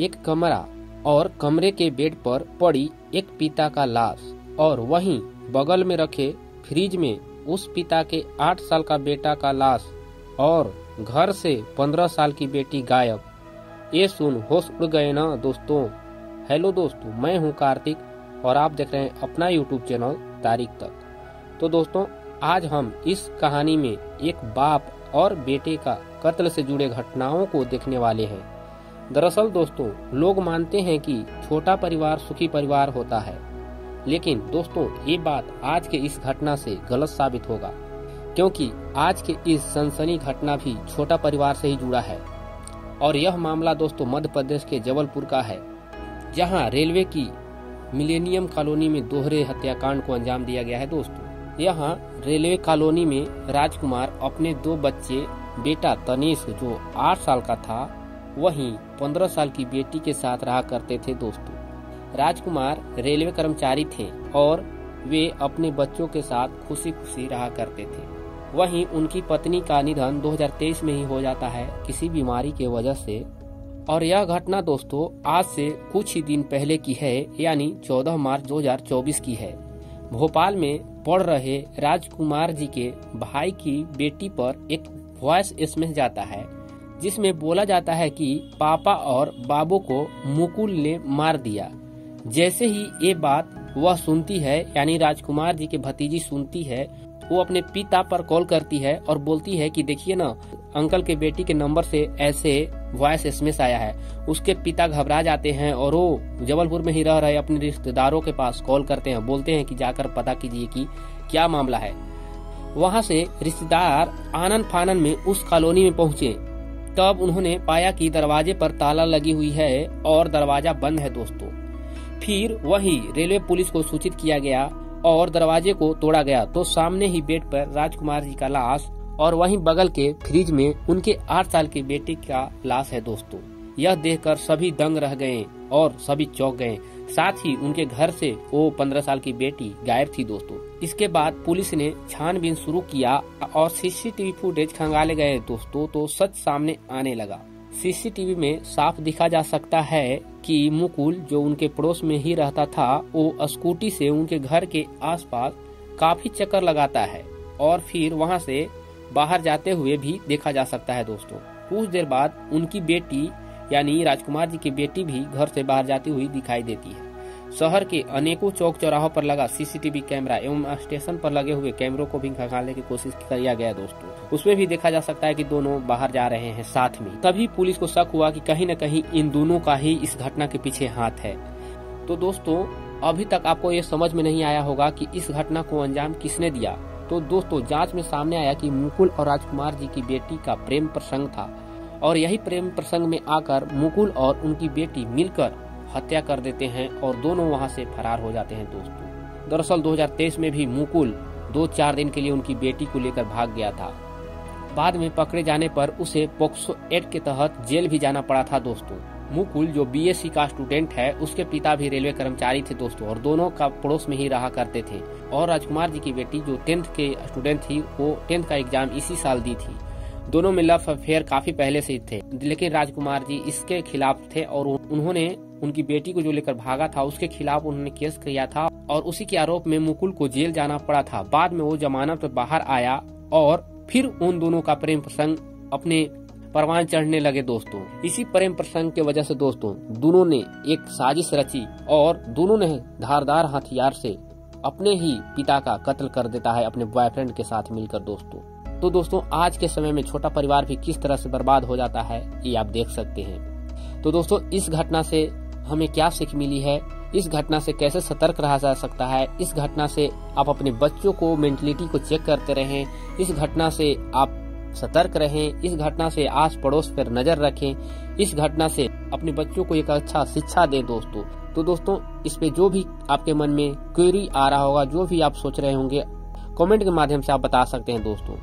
एक कमरा और कमरे के बेड पर पड़ी एक पिता का लाश और वहीं बगल में रखे फ्रिज में उस पिता के 8 साल का बेटा का लाश और घर से 15 साल की बेटी गायब। ये सुन होश उड़ गए ना दोस्तों। हेलो दोस्तों, मैं हूं कार्तिक और आप देख रहे हैं अपना यूट्यूब चैनल तारीख तक। तो दोस्तों, आज हम इस कहानी में एक बाप और बेटे का कत्ल से जुड़े घटनाओं को देखने वाले हैं। दरअसल दोस्तों, लोग मानते हैं कि छोटा परिवार सुखी परिवार होता है, लेकिन दोस्तों ये बात आज के इस घटना से गलत साबित होगा, क्योंकि आज के इस सनसनी घटना भी छोटा परिवार से ही जुड़ा है। और यह मामला दोस्तों मध्य प्रदेश के जबलपुर का है, जहां रेलवे की मिलेनियम कॉलोनी में दोहरे हत्याकांड को अंजाम दिया गया है। दोस्तों, यहाँ रेलवे कॉलोनी में राजकुमार अपने 2 बच्चे, बेटा तनीश जो 8 साल का था, वहीं 15 साल की बेटी के साथ रहा करते थे। दोस्तों, राजकुमार रेलवे कर्मचारी थे और वे अपने बच्चों के साथ खुशी खुशी रहा करते थे। वहीं उनकी पत्नी का निधन 2023 में ही हो जाता है किसी बीमारी के वजह से। और यह घटना दोस्तों आज से कुछ ही दिन पहले की है, यानी 14 मार्च 2024 की है। भोपाल में पढ़ रहे राजकुमार जी के भाई की बेटी पर एक वॉइस एसएमएस जाता है, जिसमें बोला जाता है कि पापा और बाबू को मुकुल ने मार दिया। जैसे ही ये बात वह सुनती है, यानी राजकुमार जी के भतीजी सुनती है, वो अपने पिता पर कॉल करती है और बोलती है कि देखिए ना, अंकल के बेटी के नंबर से ऐसे वॉइस एसएमएस आया है। उसके पिता घबरा जाते हैं और वो जबलपुर में ही रह रहे अपने रिश्तेदारों के पास कॉल करते हैं, बोलते हैं कि जाकर पता कीजिए कि क्या मामला है। वहाँ से रिश्तेदार आनन फानन में उस कॉलोनी में पहुँचे। तब उन्होंने पाया कि दरवाजे पर ताला लगी हुई है और दरवाजा बंद है। दोस्तों, फिर वही रेलवे पुलिस को सूचित किया गया और दरवाजे को तोड़ा गया, तो सामने ही बेड पर राजकुमार जी का लाश और वहीं बगल के फ्रिज में उनके 8 साल के बेटे का लाश है। दोस्तों, यह देखकर सभी दंग रह गए और सभी चौंक गए। साथ ही उनके घर से वो 15 साल की बेटी गायब थी। दोस्तों, इसके बाद पुलिस ने छानबीन शुरू किया और सीसीटीवी फुटेज खंगाले गए। दोस्तों, तो सच सामने आने लगा। सीसीटीवी में साफ दिखा जा सकता है कि मुकुल जो उनके पड़ोस में ही रहता था, वो स्कूटी से उनके घर के आसपास काफी चक्कर लगाता है और फिर वहां से बाहर जाते हुए भी देखा जा सकता है। दोस्तों, कुछ देर बाद उनकी बेटी यानी राजकुमार जी की बेटी भी घर से बाहर जाती हुई दिखाई देती है। शहर के अनेकों चौक चौराहों पर लगा सीसीटीवी कैमरा एवं स्टेशन पर लगे हुए कैमरों को भी खंगालने की कोशिश किया गया। दोस्तों, उसमें भी देखा जा सकता है कि दोनों बाहर जा रहे हैं साथ में। तभी पुलिस को शक हुआ कि कहीं न कहीं इन दोनों का ही इस घटना के पीछे हाथ है। तो दोस्तों, अभी तक आपको ये समझ में नहीं आया होगा कि इस घटना को अंजाम किसने दिया। तो दोस्तों, जांच में सामने आया कि मुकुल और राजकुमार जी की बेटी का प्रेम प्रसंग था और यही प्रेम प्रसंग में आकर मुकुल और उनकी बेटी मिलकर हत्या कर देते हैं और दोनों वहां से फरार हो जाते हैं। दोस्तों, दरअसल 2023 में भी मुकुल 2-4 दिन के लिए उनकी बेटी को लेकर भाग गया था। बाद में पकड़े जाने पर उसे पोक्सो एक्ट के तहत जेल भी जाना पड़ा था। दोस्तों, मुकुल जो बीएससी का स्टूडेंट है, उसके पिता भी रेलवे कर्मचारी थे। दोस्तों, और दोनों का पड़ोस में ही रहा करते थे। और राजकुमार जी की बेटी जो 10th के स्टूडेंट थी, वो 10th का एग्जाम इसी साल दी थी। दोनों में लव अफेयर काफी पहले से थे, लेकिन राजकुमार जी इसके खिलाफ थे और उन्होंने उनकी बेटी को जो लेकर भागा था उसके खिलाफ उन्होंने केस किया था और उसी के आरोप में मुकुल को जेल जाना पड़ा था। बाद में वो जमानत पर बाहर आया और फिर उन दोनों का प्रेम प्रसंग अपने परवान चढ़ने लगे। दोस्तों, इसी प्रेम प्रसंग के वजह से दोस्तों दोनों ने एक साजिश रची और दोनों ने धारदार हथियार से अपने ही पिता का कत्ल कर देता है अपने बॉयफ्रेंड के साथ मिलकर। दोस्तों, आज के समय में छोटा परिवार भी किस तरह से बर्बाद हो जाता है, ये आप देख सकते हैं। तो दोस्तों, इस घटना से हमें क्या सीख मिली है, इस घटना से कैसे सतर्क रहा जा सकता है, इस घटना से आप अपने बच्चों को मेंटलिटी को चेक करते रहें, इस घटना से आप सतर्क रहें, इस घटना से आस पड़ोस पर नजर रखें, इस घटना से अपने बच्चों को एक अच्छा शिक्षा दें। तो दोस्तों, इस पे जो भी आपके मन में क्वेरी आ रहा होगा, जो भी आप सोच रहे होंगे, कमेंट के माध्यम से आप बता सकते हैं। दोस्तों,